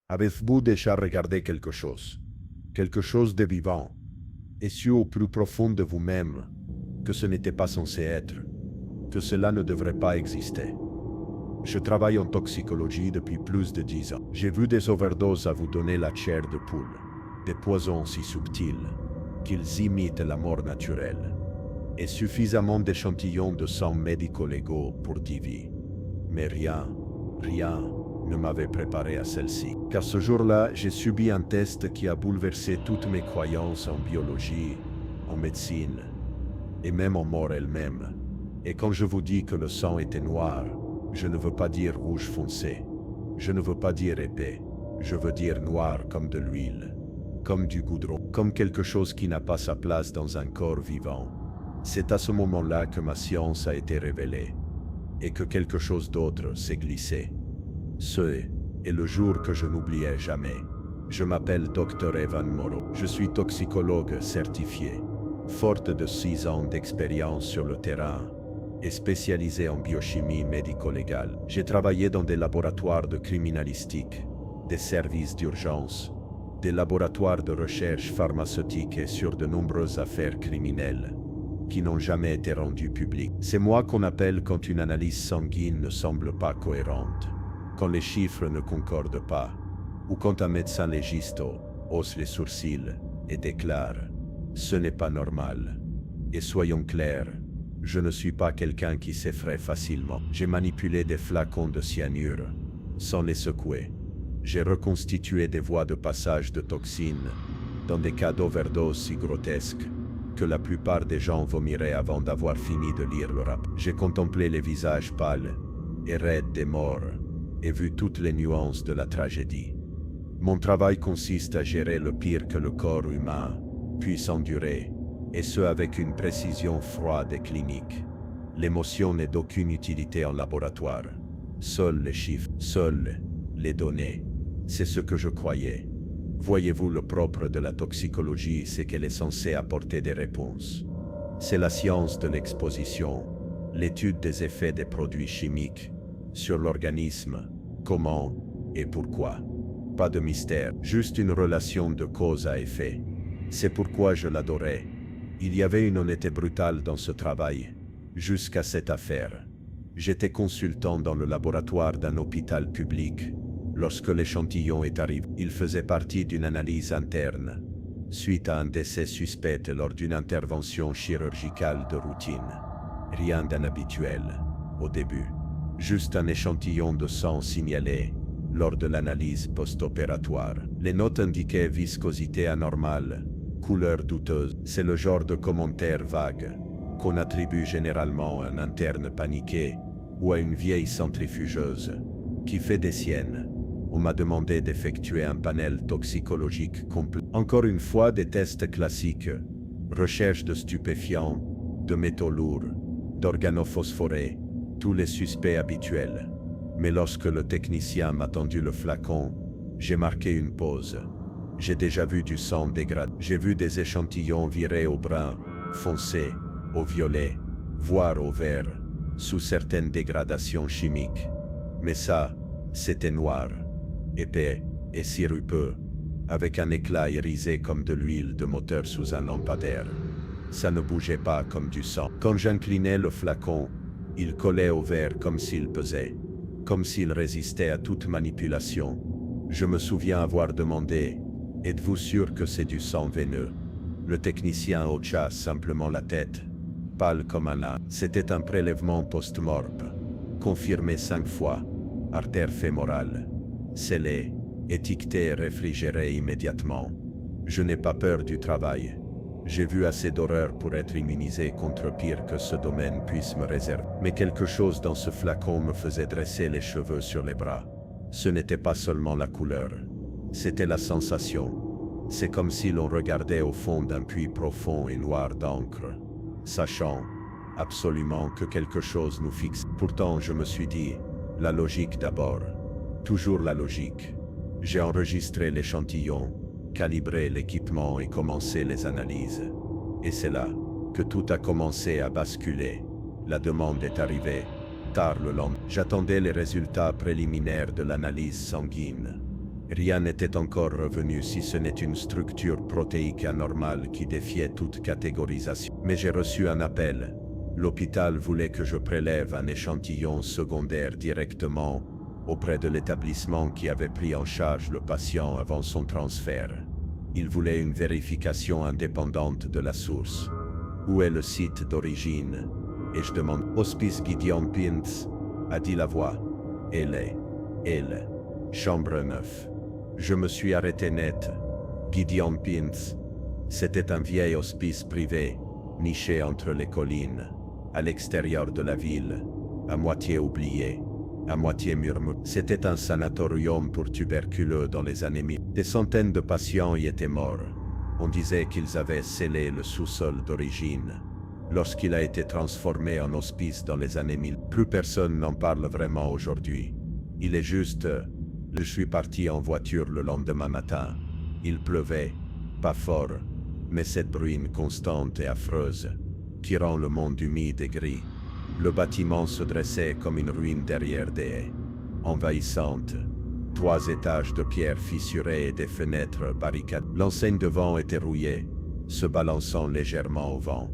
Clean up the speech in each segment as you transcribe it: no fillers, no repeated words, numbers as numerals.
Avez-vous déjà regardé quelque chose? Quelque chose de vivant, et su au plus profond de vous-même que ce n'était pas censé être, que cela ne devrait pas exister. Je travaille en toxicologie depuis plus de 10 ans. J'ai vu des overdoses à vous donner la chair de poule, des poisons si subtils qu'ils imitent la mort naturelle, et suffisamment d'échantillons de sang médico-légaux pour 10 vies. Mais rien ne m'avait préparé à celle-ci. Car ce jour-là, j'ai subi un test qui a bouleversé toutes mes croyances en biologie, en médecine, et même en mort elle-même. Et quand je vous dis que le sang était noir, je ne veux pas dire rouge foncé. Je ne veux pas dire épais. Je veux dire noir comme de l'huile, comme du goudron, comme quelque chose qui n'a pas sa place dans un corps vivant. C'est à ce moment-là que ma science a été révélée, et que quelque chose d'autre s'est glissé. Ce est le jour que je n'oubliais jamais. Je m'appelle Dr Evan Moreau. Je suis toxicologue certifié, forte de 6 ans d'expérience sur le terrain et spécialisé en biochimie médico-légale. J'ai travaillé dans des laboratoires de criminalistique, des services d'urgence, des laboratoires de recherche pharmaceutique et sur de nombreuses affaires criminelles qui n'ont jamais été rendues publiques. C'est moi qu'on appelle quand une analyse sanguine ne semble pas cohérente, quand les chiffres ne concordent pas, ou quand un médecin légiste hausse les sourcils et déclare « ce n'est pas normal ». Et soyons clairs, je ne suis pas quelqu'un qui s'effraie facilement. J'ai manipulé des flacons de cyanure sans les secouer. J'ai reconstitué des voies de passage de toxines dans des cas d'overdose si grotesques que la plupart des gens vomiraient avant d'avoir fini de lire le rapport. J'ai contemplé les visages pâles et raides des morts et vu toutes les nuances de la tragédie. Mon travail consiste à gérer le pire que le corps humain puisse endurer, et ce avec une précision froide et clinique. L'émotion n'est d'aucune utilité en laboratoire. Seuls les chiffres, seules les données. C'est ce que je croyais. Voyez-vous, le propre de la toxicologie, c'est qu'elle est censée apporter des réponses. C'est la science de l'exposition, l'étude des effets des produits chimiques sur l'organisme, comment et pourquoi. Pas de mystère, juste une relation de cause à effet. C'est pourquoi je l'adorais. Il y avait une honnêteté brutale dans ce travail, jusqu'à cette affaire. J'étais consultant dans le laboratoire d'un hôpital public. Lorsque l'échantillon est arrivé, il faisait partie d'une analyse interne, suite à un décès suspect lors d'une intervention chirurgicale de routine. Rien d'inhabituel, au début. Juste un échantillon de sang signalé lors de l'analyse post-opératoire. Les notes indiquaient viscosité anormale, couleur douteuse. C'est le genre de commentaire vague qu'on attribue généralement à un interne paniqué ou à une vieille centrifugeuse qui fait des siennes. On m'a demandé d'effectuer un panel toxicologique complet. Encore une fois, des tests classiques, recherche de stupéfiants, de métaux lourds, d'organophosphorés, tous les suspects habituels. Mais lorsque le technicien m'a tendu le flacon, j'ai marqué une pause. J'ai déjà vu du sang dégradé. J'ai vu des échantillons virer au brun, foncé, au violet, voire au vert, sous certaines dégradations chimiques. Mais ça, c'était noir, épais et sirupeux, avec un éclat irisé comme de l'huile de moteur sous un lampadaire. Ça ne bougeait pas comme du sang. Quand j'inclinais le flacon, il collait au verre comme s'il pesait, comme s'il résistait à toute manipulation. Je me souviens avoir demandé « Êtes-vous sûr que c'est du sang veineux ?» Le technicien hocha simplement la tête, pâle comme un âne. C'était un prélèvement post-mortem, confirmé 5 fois, artère fémorale, scellé, étiqueté et réfrigéré immédiatement. Je n'ai pas peur du travail. J'ai vu assez d'horreur pour être immunisé contre pire que ce domaine puisse me réserver. Mais quelque chose dans ce flacon me faisait dresser les cheveux sur les bras. Ce n'était pas seulement la couleur, c'était la sensation. C'est comme si l'on regardait au fond d'un puits profond et noir d'encre, sachant absolument que quelque chose nous fixe. Pourtant, je me suis dit, la logique d'abord. Toujours la logique. J'ai enregistré l'échantillon, calibré l'équipement et commencé les analyses. Et c'est là que tout a commencé à basculer. La demande est arrivée, tard le lendemain. J'attendais les résultats préliminaires de l'analyse sanguine. Rien n'était encore revenu si ce n'est une structure protéique anormale qui défiait toute catégorisation. Mais j'ai reçu un appel. L'hôpital voulait que je prélève un échantillon secondaire directement auprès de l'établissement qui avait pris en charge le patient avant son transfert. Il voulait une vérification indépendante de la source. Où est le site d'origine? Et je demande. Hospice Gideon Pintz, a dit la voix. Elle. Chambre 9. Je me suis arrêté net. Gideon Pintz. C'était un vieil hospice privé, niché entre les collines, à l'extérieur de la ville, à moitié oublié, à moitié murmuré. C'était un sanatorium pour tuberculeux dans les années 1000. Des centaines de patients y étaient morts. On disait qu'ils avaient scellé le sous-sol d'origine. Lorsqu'il a été transformé en hospice dans les années 1000, plus personne n'en parle vraiment aujourd'hui. Il est juste, je suis parti en voiture le lendemain matin. Il pleuvait, pas fort, mais cette bruine constante et affreuse, qui rend le monde humide et gris. Le bâtiment se dressait comme une ruine derrière des haies, envahissantes. 3 étages de pierre fissurées et des fenêtres barricadées. L'enseigne devant était rouillée, se balançant légèrement au vent.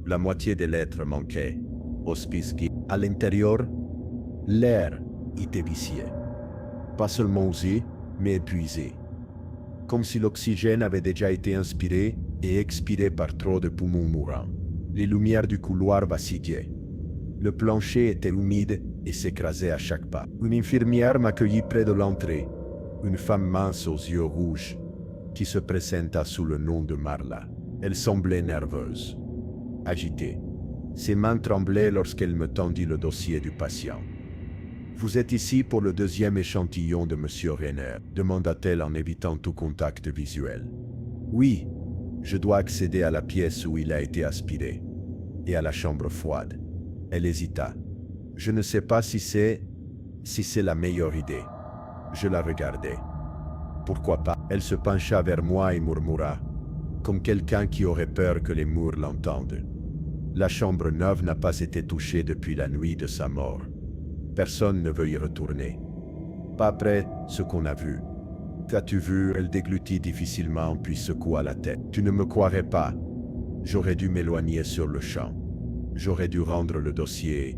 La moitié des lettres manquaient. Hospice qui, à l'intérieur, l'air était vicié. Pas seulement usé, mais épuisé. Comme si l'oxygène avait déjà été inspiré et expiré par trop de poumons mourants. Les lumières du couloir vacillaient. Le plancher était humide et s'écrasait à chaque pas. Une infirmière m'accueillit près de l'entrée, une femme mince aux yeux rouges, qui se présenta sous le nom de Marla. Elle semblait nerveuse, agitée. Ses mains tremblaient lorsqu'elle me tendit le dossier du patient. « Vous êtes ici pour le 2e échantillon de Monsieur Renner ?» demanda-t-elle en évitant tout contact visuel. « Oui, je dois accéder à la pièce où il a été aspiré, et à la chambre froide. » Elle hésita. « Je ne sais pas si c'est la meilleure idée. » Je la regardai. « Pourquoi pas ?» Elle se pencha vers moi et murmura, comme quelqu'un qui aurait peur que les murs l'entendent. « La chambre 9 n'a pas été touchée depuis la nuit de sa mort. Personne ne veut y retourner. Pas après ce qu'on a vu. »« Qu'as-tu vu ?» Elle déglutit difficilement puis secoua la tête. « Tu ne me croirais pas. J'aurais dû m'éloigner sur le champ. J'aurais dû rendre le dossier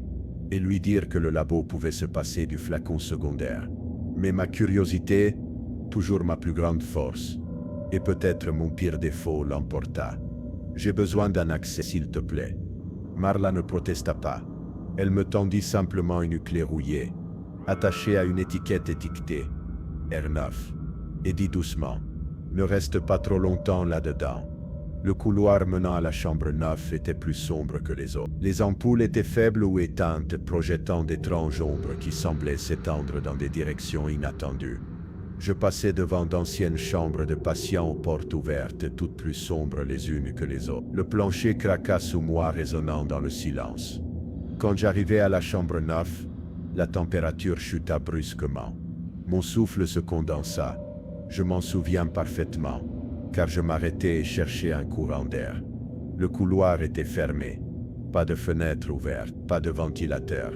et lui dire que le labo pouvait se passer du flacon secondaire. Mais ma curiosité, toujours ma plus grande force, et peut-être mon pire défaut l'emporta. J'ai besoin d'un accès, s'il te plaît. » Marla ne protesta pas. Elle me tendit simplement une clé rouillée, attachée à une étiquette étiquetée R9, et dit doucement, « Ne reste pas trop longtemps là-dedans. » Le couloir menant à la chambre 9 était plus sombre que les autres. Les ampoules étaient faibles ou éteintes, projetant d'étranges ombres qui semblaient s'étendre dans des directions inattendues. Je passais devant d'anciennes chambres de patients aux portes ouvertes, toutes plus sombres les unes que les autres. Le plancher craqua sous moi, résonnant dans le silence. Quand j'arrivai à la chambre 9, la température chuta brusquement. Mon souffle se condensa. Je m'en souviens parfaitement, car je m'arrêtais et cherchais un courant d'air. Le couloir était fermé. Pas de fenêtre ouverte, pas de ventilateur.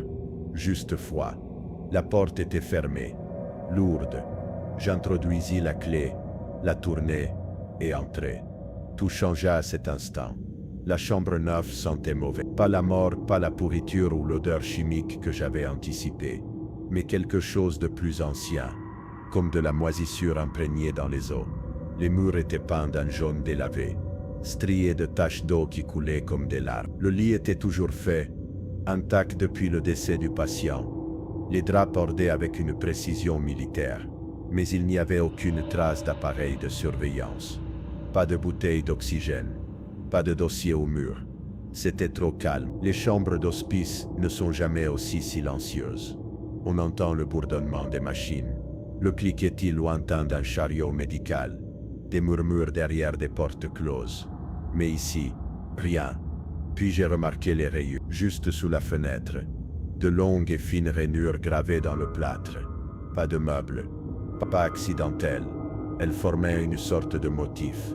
Juste froid. La porte était fermée, lourde. J'introduisis la clé, la tournai et entrai. Tout changea à cet instant. La chambre 9 sentait mauvais. Pas la mort, pas la pourriture ou l'odeur chimique que j'avais anticipée, mais quelque chose de plus ancien, comme de la moisissure imprégnée dans les os. Les murs étaient peints d'un jaune délavé, striés de taches d'eau qui coulaient comme des larmes. Le lit était toujours fait, intact depuis le décès du patient. Les draps bordaient avec une précision militaire, mais il n'y avait aucune trace d'appareil de surveillance. Pas de bouteille d'oxygène. Pas de dossier au mur. C'était trop calme. Les chambres d'hospice ne sont jamais aussi silencieuses. On entend le bourdonnement des machines, le cliquetis lointain d'un chariot médical, des murmures derrière des portes closes. Mais ici, rien. Puis j'ai remarqué les rayures, juste sous la fenêtre. De longues et fines rainures gravées dans le plâtre. Pas de meubles. Pas accidentelles. Elles formaient une sorte de motif.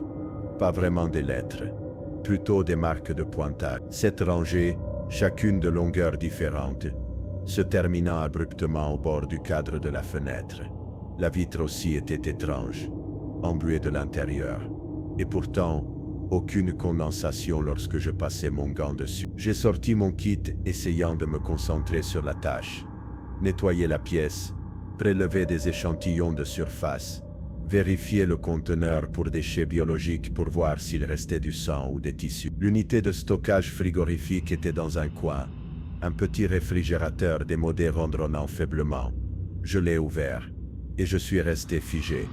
Pas vraiment des lettres. Plutôt des marques de pointage. 7 rangées, chacune de longueur différente, se terminant abruptement au bord du cadre de la fenêtre. La vitre aussi était étrange, embuée de l'intérieur. Et pourtant, aucune condensation lorsque je passais mon gant dessus. J'ai sorti mon kit, essayant de me concentrer sur la tâche. Nettoyer la pièce, prélever des échantillons de surface, vérifier le conteneur pour déchets biologiques pour voir s'il restait du sang ou des tissus. L'unité de stockage frigorifique était dans un coin, un petit réfrigérateur démodé ronronnant faiblement. Je l'ai ouvert, et je suis resté figé.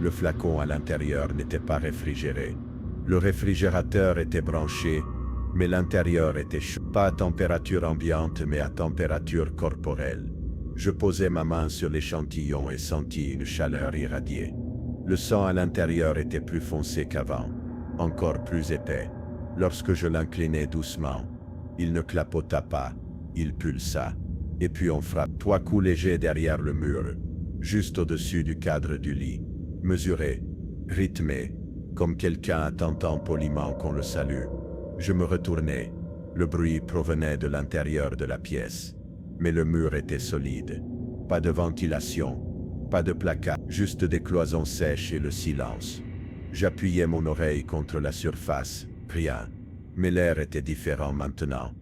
Le flacon à l'intérieur n'était pas réfrigéré. Le réfrigérateur était branché, mais l'intérieur était chaud. Pas à température ambiante, mais à température corporelle. Je posai ma main sur l'échantillon et sentis une chaleur irradiée. Le sang à l'intérieur était plus foncé qu'avant, encore plus épais. Lorsque je l'inclinai doucement, il ne clapota pas, il pulsa. Et puis on frappe 3 coups légers derrière le mur, juste au-dessus du cadre du lit. Mesuré, rythmé, comme quelqu'un attendant poliment qu'on le salue. Je me retournai. Le bruit provenait de l'intérieur de la pièce. Mais le mur était solide. Pas de ventilation, pas de placard, juste des cloisons sèches et le silence. J'appuyais mon oreille contre la surface, rien. Mais l'air était différent maintenant.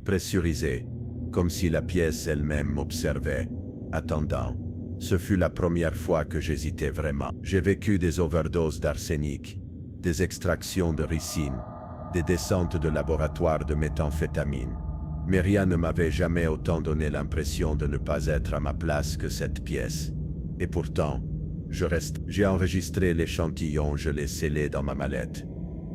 Pressurisé, comme si la pièce elle-même m'observait, attendant. Ce fut la première fois que j'hésitais vraiment. J'ai vécu des overdoses d'arsenic, des extractions de ricine, des descentes de laboratoire de méthamphétamine. Mais rien ne m'avait jamais autant donné l'impression de ne pas être à ma place que cette pièce. Et pourtant, j'ai enregistré l'échantillon, je l'ai scellé dans ma mallette,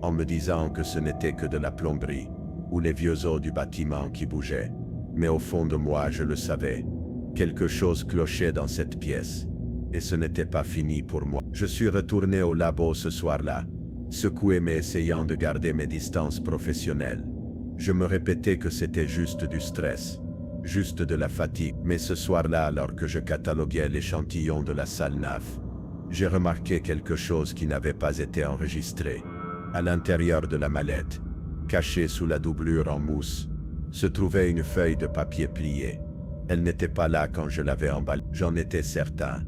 en me disant que ce n'était que de la plomberie, ou les vieux os du bâtiment qui bougeaient. Mais au fond de moi, je le savais. Quelque chose clochait dans cette pièce. Et ce n'était pas fini pour moi. Je suis retourné au labo ce soir-là, secoué mais essayant de garder mes distances professionnelles. Je me répétais que c'était juste du stress, juste de la fatigue. Mais ce soir-là, alors que je cataloguais l'échantillon de la salle 9, j'ai remarqué quelque chose qui n'avait pas été enregistré. À l'intérieur de la mallette, cachée sous la doublure en mousse, se trouvait une feuille de papier pliée. Elle n'était pas là quand je l'avais emballée, j'en étais certain.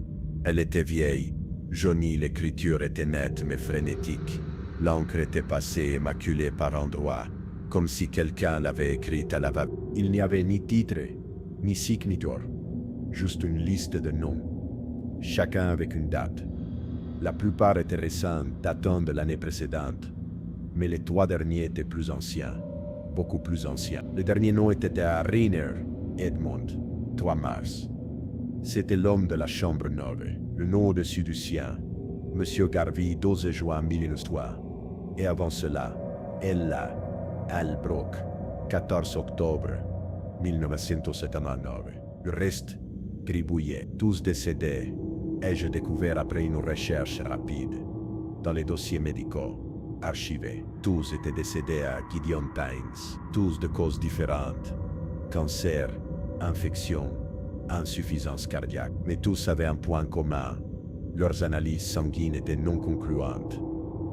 Elle était vieille, jaunie, l'écriture était nette mais frénétique. L'encre était passée et maculée par endroits, comme si quelqu'un l'avait écrite à la va. Il n'y avait ni titre, ni signature, juste une liste de noms, chacun avec une date. La plupart étaient récents, datant de l'année précédente, mais les 3 derniers étaient plus anciens, beaucoup plus anciens. Le dernier nom était à Rainer Edmond, 3 mars. C'était l'homme de la chambre 9, le nom au-dessus du sien, Monsieur Garvey, 12 juin 1903. Et avant cela, Ella Albrook, 14 octobre 1979. Le reste, gribouillé, tous décédés, ai-je découvert après une recherche rapide. Dans les dossiers médicaux, archivés, tous étaient décédés à Gideon Pines, tous de causes différentes. Cancer, infection, insuffisance cardiaque. Mais tous avaient un point commun. Leurs analyses sanguines étaient non concluantes.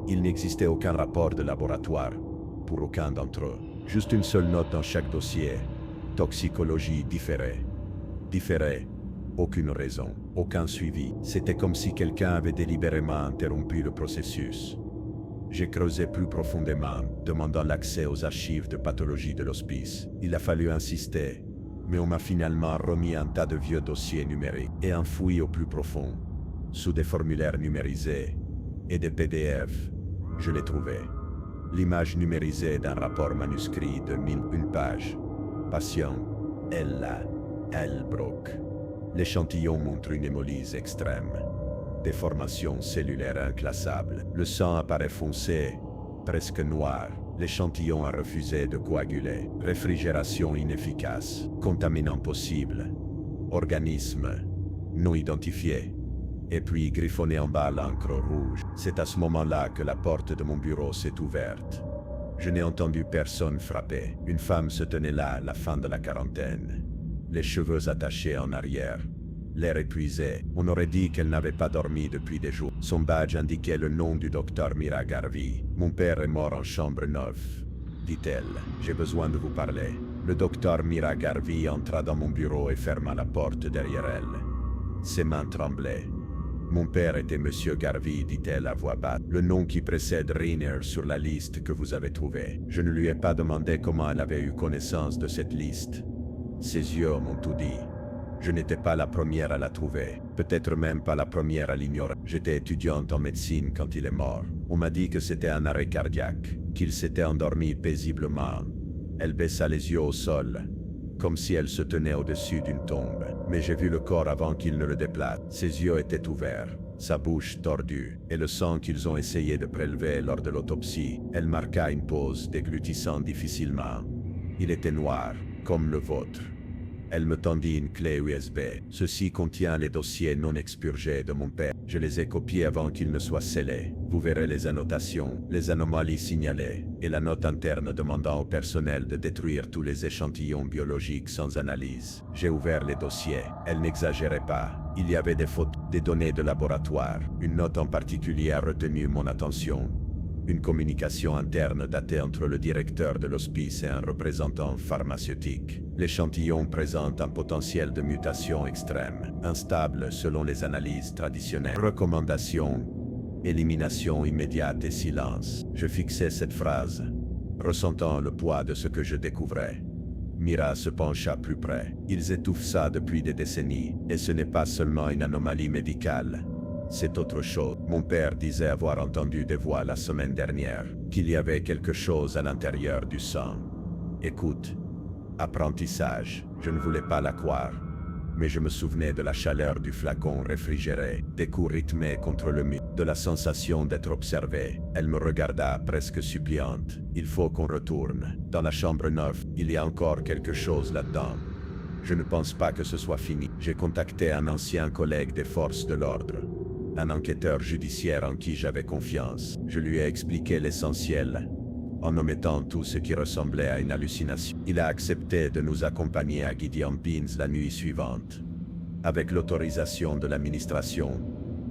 Il n'existait aucun rapport de laboratoire pour aucun d'entre eux. Juste une seule note dans chaque dossier. Toxicologie différée. Différée. Aucune raison, aucun suivi. C'était comme si quelqu'un avait délibérément interrompu le processus. J'ai creusé plus profondément, demandant l'accès aux archives de pathologie de l'hospice. Il a fallu insister, mais on m'a finalement remis un tas de vieux dossiers numériques et enfouis au plus profond, sous des formulaires numérisés et des PDF. Je l'ai trouvé. L'image numérisée d'un rapport manuscrit de 1001 pages. Patient Ella Albrook. L'échantillon montre une hémolyse extrême. Déformation cellulaire inclassable. Le sang apparaît foncé, presque noir. L'échantillon a refusé de coaguler. Réfrigération inefficace. Contaminant possible. Organisme non identifié. Et puis griffonné en bas l'encre rouge. C'est à ce moment-là que la porte de mon bureau s'est ouverte. Je n'ai entendu personne frapper. Une femme se tenait là à la fin de la quarantaine, les cheveux attachés en arrière, l'air épuisé. On aurait dit qu'elle n'avait pas dormi depuis des jours. Son badge indiquait le nom du docteur Mira Garvey. Mon père est mort en chambre 9, dit-elle. J'ai besoin de vous parler. Le docteur Mira Garvey entra dans mon bureau et ferma la porte derrière elle. Ses mains tremblaient. Mon père était Monsieur Garvey, dit-elle à voix basse, le nom qui précède Rainer sur la liste que vous avez trouvée. Je ne lui ai pas demandé comment elle avait eu connaissance de cette liste. Ses yeux m'ont tout dit. Je n'étais pas la première à la trouver, peut-être même pas la première à l'ignorer. J'étais étudiante en médecine quand il est mort. On m'a dit que c'était un arrêt cardiaque, qu'il s'était endormi paisiblement. Elle baissa les yeux au sol, comme si elle se tenait au-dessus d'une tombe. Mais j'ai vu le corps avant qu'il ne le déplace. Ses yeux étaient ouverts, sa bouche tordue, et le sang qu'ils ont essayé de prélever lors de l'autopsie. Elle marqua une pause, déglutissant difficilement. Il était noir, comme le vôtre. Elle me tendit une clé USB. Ceci contient les dossiers non expurgés de mon père. Je les ai copiés avant qu'ils ne soient scellés. Vous verrez les annotations, les anomalies signalées, et la note interne demandant au personnel de détruire tous les échantillons biologiques sans analyse. J'ai ouvert les dossiers. Elle n'exagérait pas. Il y avait des photos, des données de laboratoire. Une note en particulier a retenu mon attention. Une communication interne datée entre le directeur de l'hospice et un représentant pharmaceutique. L'échantillon présente un potentiel de mutation extrême, instable selon les analyses traditionnelles. Recommandation, élimination immédiate et silence. Je fixais cette phrase, ressentant le poids de ce que je découvrais. Mira se pencha plus près. Ils étouffent ça depuis des décennies, et ce n'est pas seulement une anomalie médicale. C'est autre chose. Mon père disait avoir entendu des voix la semaine dernière, qu'il y avait quelque chose à l'intérieur du sang. Écoute, apprentissage, je ne voulais pas la croire, mais je me souvenais de la chaleur du flacon réfrigéré, des coups rythmés contre le mur, de la sensation d'être observée. Elle me regarda presque suppliante. Il faut qu'on retourne. Dans la chambre 9, il y a encore quelque chose là-dedans. Je ne pense pas que ce soit fini. J'ai contacté un ancien collègue des forces de l'ordre, un enquêteur judiciaire en qui j'avais confiance. Je lui ai expliqué l'essentiel, en omettant tout ce qui ressemblait à une hallucination. Il a accepté de nous accompagner à Gideon Pines la nuit suivante. Avec l'autorisation de l'administration,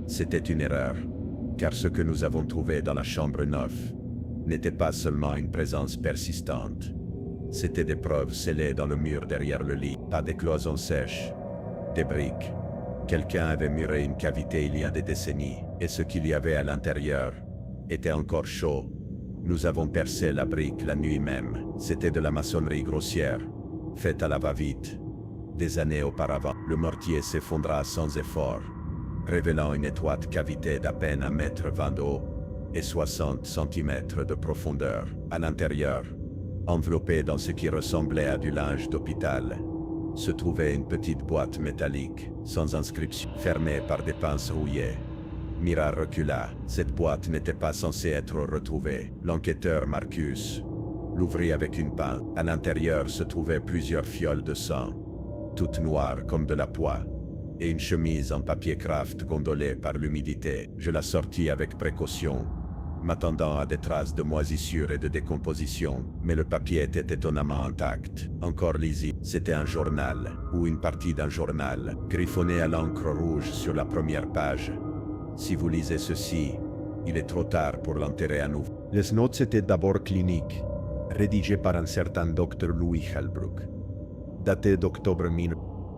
c'était une erreur, car ce que nous avons trouvé dans la chambre 9 n'était pas seulement une présence persistante. C'étaient des preuves scellées dans le mur derrière le lit, pas des cloisons sèches, des briques. Quelqu'un avait muré une cavité il y a des décennies, et ce qu'il y avait à l'intérieur était encore chaud. Nous avons percé la brique la nuit même. C'était de la maçonnerie grossière, faite à la va-vite. Des années auparavant, le mortier s'effondra sans effort, révélant une étroite cavité d'à peine 1,20 m de haut et 60 cm de profondeur. À l'intérieur, enveloppée dans ce qui ressemblait à du linge d'hôpital, se trouvait une petite boîte métallique, sans inscription, fermée par des pinces rouillées. Mira recula. Cette boîte n'était pas censée être retrouvée. L'enquêteur Marcus l'ouvrit avec une pince. À l'intérieur se trouvaient plusieurs fioles de sang, toutes noires comme de la poix, et une chemise en papier craft gondolée par l'humidité. Je la sortis avec précaution, m'attendant à des traces de moisissure et de décomposition, mais le papier était étonnamment intact, encore lisible. C'était un journal, ou une partie d'un journal, griffonné à l'encre rouge sur la première page. Si vous lisez ceci, il est trop tard pour l'enterrer à nouveau. Les notes étaient d'abord cliniques, rédigées par un certain Dr. Louis Halbrook. Datées d'octobre 1000,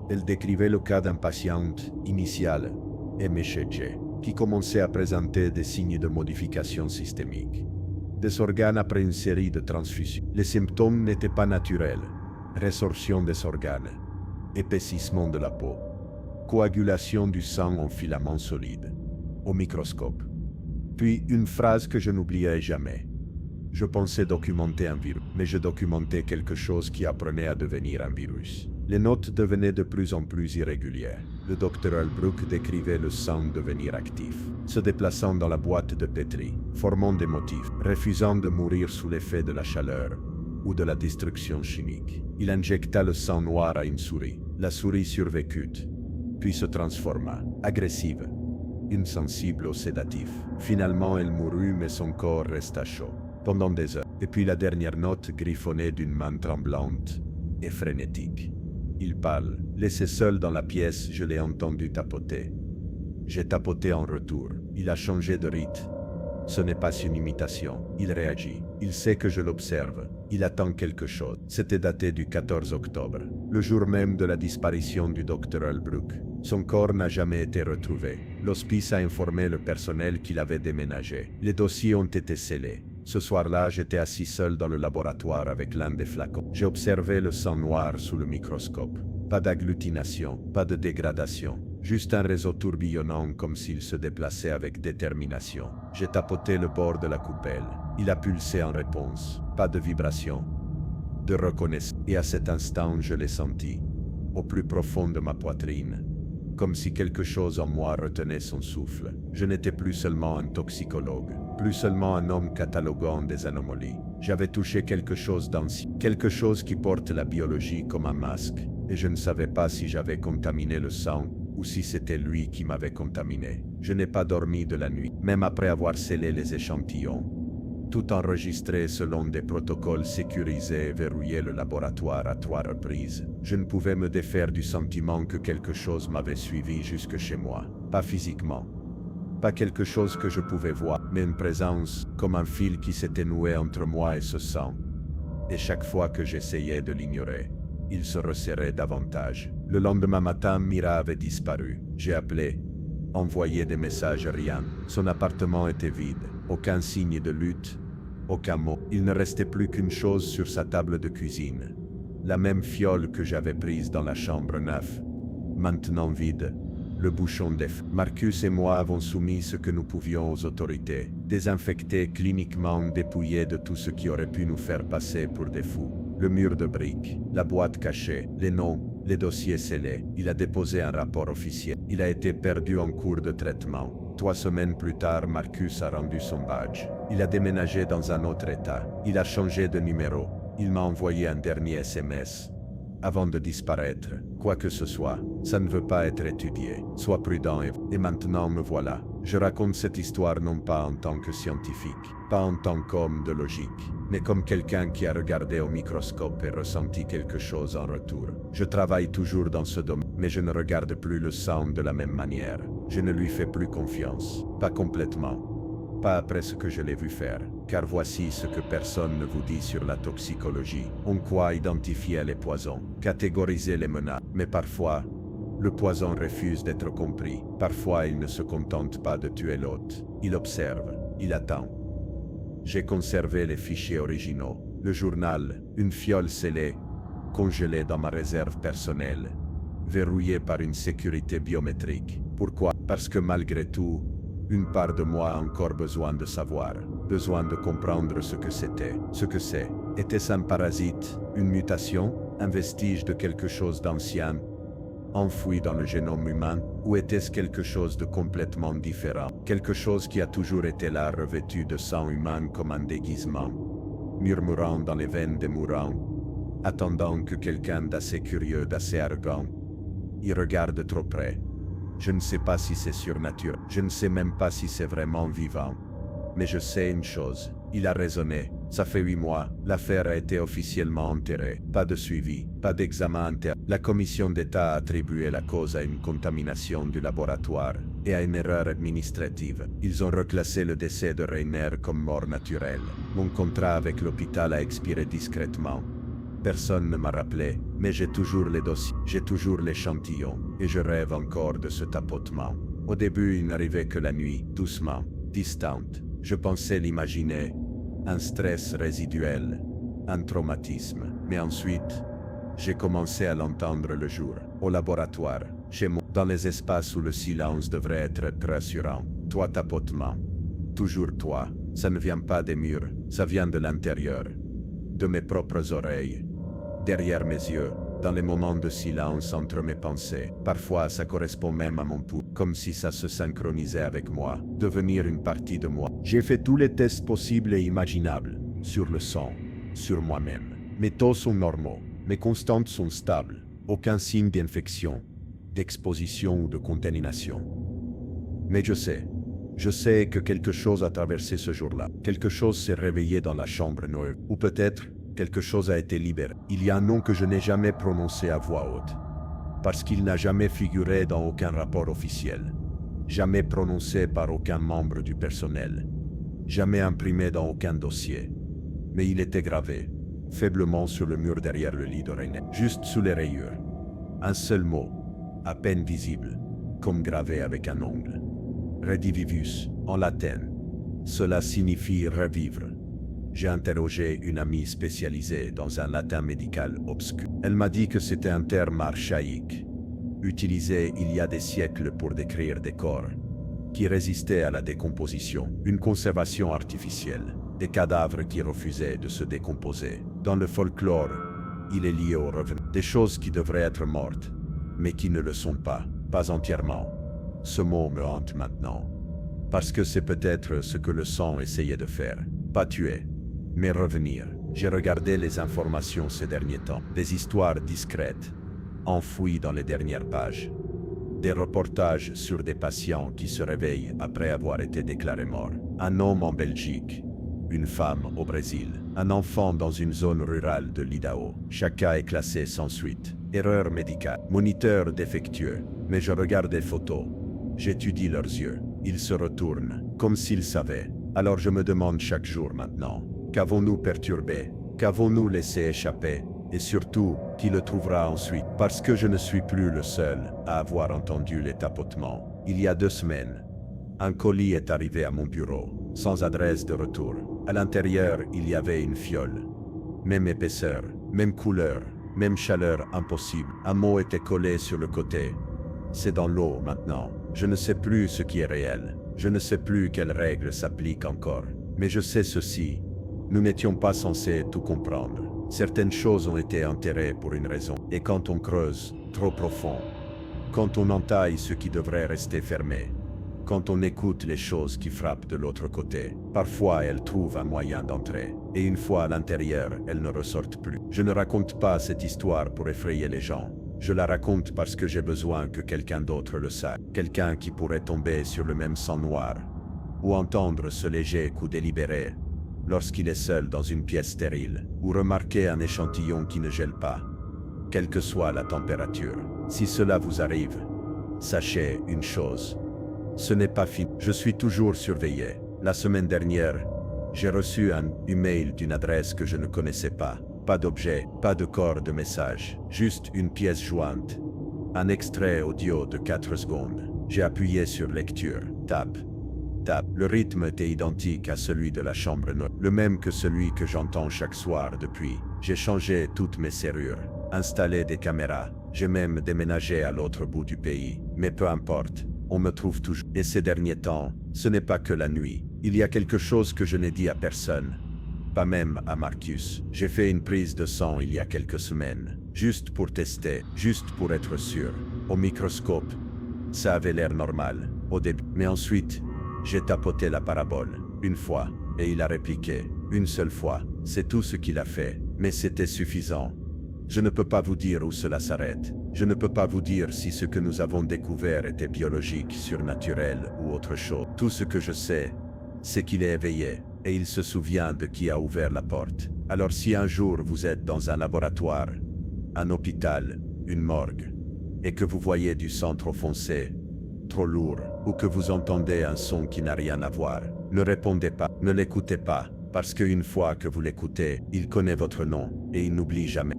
elle décrivait le cas d'un patient initial, MHG, qui commençait à présenter des signes de modification systémique. Des organes après une série de transfusions. Les symptômes n'étaient pas naturels. Résorption des organes, épaississement de la peau, coagulation du sang en filaments solides, au microscope. Puis une phrase que je n'oublierai jamais. Je pensais documenter un virus, mais je documentais quelque chose qui apprenait à devenir un virus. Les notes devenaient de plus en plus irrégulières. Le docteur Halbrook décrivait le sang devenir actif, se déplaçant dans la boîte de pétri, formant des motifs, refusant de mourir sous l'effet de la chaleur ou de la destruction chimique. Il injecta le sang noir à une souris. La souris survécut, puis se transforma, agressive, insensible aux sédatifs. Finalement, elle mourut, mais son corps resta chaud pendant des heures. Et puis la dernière note griffonnée d'une main tremblante et frénétique. Il parle. Laissé seul dans la pièce, je l'ai entendu tapoter. J'ai tapoté en retour. Il a changé de rythme. Ce n'est pas une imitation. Il réagit. Il sait que je l'observe. Il attend quelque chose. C'était daté du 14 octobre, le jour même de la disparition du docteur Halbrook. Son corps n'a jamais été retrouvé. L'hospice a informé le personnel qu'il avait déménagé. Les dossiers ont été scellés. Ce soir-là, j'étais assis seul dans le laboratoire avec l'un des flacons. J'ai observé le sang noir sous le microscope. Pas d'agglutination, pas de dégradation. Juste un réseau tourbillonnant comme s'il se déplaçait avec détermination. J'ai tapoté le bord de la coupelle. Il a pulsé en réponse. Pas de vibration, de reconnaissance. Et à cet instant, je l'ai senti, au plus profond de ma poitrine, comme si quelque chose en moi retenait son souffle. Je n'étais plus seulement un toxicologue, plus seulement un homme cataloguant des anomalies. J'avais touché quelque chose d'ancien, quelque chose qui porte la biologie comme un masque, et je ne savais pas si j'avais contaminé le sang ou si c'était lui qui m'avait contaminé. Je n'ai pas dormi de la nuit, même après avoir scellé les échantillons. Tout enregistré selon des protocoles sécurisés et verrouillé le laboratoire à 3 reprises. Je ne pouvais me défaire du sentiment que quelque chose m'avait suivi jusque chez moi. Pas physiquement. Pas quelque chose que je pouvais voir, mais une présence, comme un fil qui s'était noué entre moi et ce sang. Et chaque fois que j'essayais de l'ignorer, il se resserrait davantage. Le lendemain matin, Mira avait disparu. J'ai appelé, envoyé des messages, rien. Son appartement était vide. Aucun signe de lutte, aucun mot. Il ne restait plus qu'une chose sur sa table de cuisine. La même fiole que j'avais prise dans la chambre 9. Maintenant vide. Le bouchon d'eff. Marcus et moi avons soumis ce que nous pouvions aux autorités. Désinfectés, cliniquement dépouillés de tout ce qui aurait pu nous faire passer pour des fous. Le mur de briques, la boîte cachée, les noms, les dossiers scellés. Il a déposé un rapport officiel. Il a été perdu en cours de traitement. 3 semaines plus tard, Marcus a rendu son badge. Il a déménagé dans un autre état. Il a changé de numéro. Il m'a envoyé un dernier SMS. Avant de disparaître, quoi que ce soit, ça ne veut pas être étudié. Sois prudent et maintenant me voilà. Je raconte cette histoire non pas en tant que scientifique, pas en tant qu'homme de logique, mais comme quelqu'un qui a regardé au microscope et ressenti quelque chose en retour. Je travaille toujours dans ce domaine, mais je ne regarde plus le sang de la même manière. Je ne lui fais plus confiance, pas complètement. Pas après ce que je l'ai vu faire, car voici ce que personne ne vous dit sur la toxicologie. On croit identifier les poisons, catégoriser les menaces, mais parfois, le poison refuse d'être compris. Parfois, il ne se contente pas de tuer l'hôte. Il observe, il attend. J'ai conservé les fichiers originaux, le journal, une fiole scellée, congelée dans ma réserve personnelle, verrouillée par une sécurité biométrique. Pourquoi? Parce que malgré tout, une part de moi a encore besoin de savoir, besoin de comprendre ce que c'était, ce que c'est. Était-ce un parasite, une mutation, un vestige de quelque chose d'ancien, enfoui dans le génome humain, ou était-ce quelque chose de complètement différent, quelque chose qui a toujours été là revêtu de sang humain comme un déguisement, murmurant dans les veines des mourants, attendant que quelqu'un d'assez curieux, d'assez arrogant, y regarde trop près. Je ne sais pas si c'est surnaturel, je ne sais même pas si c'est vraiment vivant. Mais je sais une chose, il a raisonné. Ça fait 8 mois, l'affaire a été officiellement enterrée. Pas de suivi, pas d'examen interne. La commission d'État a attribué la cause à une contamination du laboratoire et à une erreur administrative. Ils ont reclassé le décès de Rainer comme mort naturelle. Mon contrat avec l'hôpital a expiré discrètement. Personne ne m'a rappelé, mais j'ai toujours les dossiers, j'ai toujours l'échantillon, et je rêve encore de ce tapotement. Au début, il n'arrivait que la nuit, doucement, distante. Je pensais l'imaginer, un stress résiduel, un traumatisme. Mais ensuite, j'ai commencé à l'entendre le jour, au laboratoire, chez moi, dans les espaces où le silence devrait être rassurant. Toi, tapotement. Toujours toi. Ça ne vient pas des murs, ça vient de l'intérieur, de mes propres oreilles. Derrière mes yeux, dans les moments de silence entre mes pensées. Parfois, ça correspond même à mon pouls, comme si ça se synchronisait avec moi, devenir une partie de moi. J'ai fait tous les tests possibles et imaginables, sur le sang, sur moi-même. Mes taux sont normaux, mes constantes sont stables, aucun signe d'infection, d'exposition ou de contamination. Mais je sais que quelque chose a traversé ce jour-là. Quelque chose s'est réveillé dans la chambre neuve, ou peut-être quelque chose a été libéré. Il y a un nom que je n'ai jamais prononcé à voix haute, parce qu'il n'a jamais figuré dans aucun rapport officiel, jamais prononcé par aucun membre du personnel, jamais imprimé dans aucun dossier. Mais il était gravé, faiblement sur le mur derrière le lit de Rainer, juste sous les rayures. Un seul mot, à peine visible, comme gravé avec un ongle. Redivivus, en latin. Cela signifie revivre. J'ai interrogé une amie spécialisée dans un latin médical obscur. Elle m'a dit que c'était un terme archaïque, utilisé il y a des siècles pour décrire des corps qui résistaient à la décomposition, une conservation artificielle, des cadavres qui refusaient de se décomposer. Dans le folklore, il est lié au revenu, des choses qui devraient être mortes, mais qui ne le sont pas entièrement. Ce mot me hante maintenant, parce que c'est peut-être ce que le sang essayait de faire, pas tuer, mais revenir. J'ai regardé les informations ces derniers temps, des histoires discrètes, enfouies dans les dernières pages. Des reportages sur des patients qui se réveillent après avoir été déclarés morts. Un homme en Belgique, une femme au Brésil, un enfant dans une zone rurale de l'Idaho. Chaque cas est classé sans suite. Erreur médicale, moniteur défectueux. Mais je regarde des photos. J'étudie leurs yeux. Ils se retournent, comme s'ils savaient. Alors je me demande chaque jour maintenant, qu'avons-nous perturbé? Qu'avons-nous laissé échapper? Et surtout, qui le trouvera ensuite? Parce que je ne suis plus le seul à avoir entendu les tapotements. Il y a 2 semaines, un colis est arrivé à mon bureau, sans adresse de retour. À l'intérieur, il y avait une fiole. Même épaisseur, même couleur, même chaleur impossible. Un mot était collé sur le côté. C'est dans l'eau maintenant. Je ne sais plus ce qui est réel. Je ne sais plus quelles règles s'appliquent encore. Mais je sais ceci. Nous n'étions pas censés tout comprendre. Certaines choses ont été enterrées pour une raison. Et quand on creuse trop profond, quand on entaille ce qui devrait rester fermé, quand on écoute les choses qui frappent de l'autre côté, parfois elles trouvent un moyen d'entrer. Et une fois à l'intérieur, elles ne ressortent plus. Je ne raconte pas cette histoire pour effrayer les gens. Je la raconte parce que j'ai besoin que quelqu'un d'autre le sache. Quelqu'un qui pourrait tomber sur le même sang noir, ou entendre ce léger coup délibéré lorsqu'il est seul dans une pièce stérile, ou remarquer un échantillon qui ne gèle pas, quelle que soit la température. Si cela vous arrive, sachez une chose, ce n'est pas fini. Je suis toujours surveillé. La semaine dernière, j'ai reçu un email d'une adresse que je ne connaissais pas. Pas d'objet, pas de corps de message, juste une pièce jointe. Un extrait audio de 4 secondes. J'ai appuyé sur lecture. Tape. Tape. Le rythme était identique à celui de la chambre noire, le même que celui que j'entends chaque soir depuis. J'ai changé toutes mes serrures, installé des caméras. J'ai même déménagé à l'autre bout du pays. Mais peu importe, on me trouve toujours. Et ces derniers temps, ce n'est pas que la nuit. Il y a quelque chose que je n'ai dit à personne. Pas même à Marcus. J'ai fait une prise de sang il y a quelques semaines, juste pour tester, juste pour être sûr. Au microscope, ça avait l'air normal, au début. Mais ensuite, j'ai tapoté la parabole, une fois, et il a répliqué, une seule fois. C'est tout ce qu'il a fait, mais c'était suffisant. Je ne peux pas vous dire où cela s'arrête. Je ne peux pas vous dire si ce que nous avons découvert était biologique, surnaturel ou autre chose. Tout ce que je sais, c'est qu'il est éveillé. Et il se souvient de qui a ouvert la porte. Alors si un jour vous êtes dans un laboratoire, un hôpital, une morgue, et que vous voyez du sang trop foncé, trop lourd, ou que vous entendez un son qui n'a rien à voir, ne répondez pas, ne l'écoutez pas, parce qu'une fois que vous l'écoutez, il connaît votre nom, et il n'oublie jamais.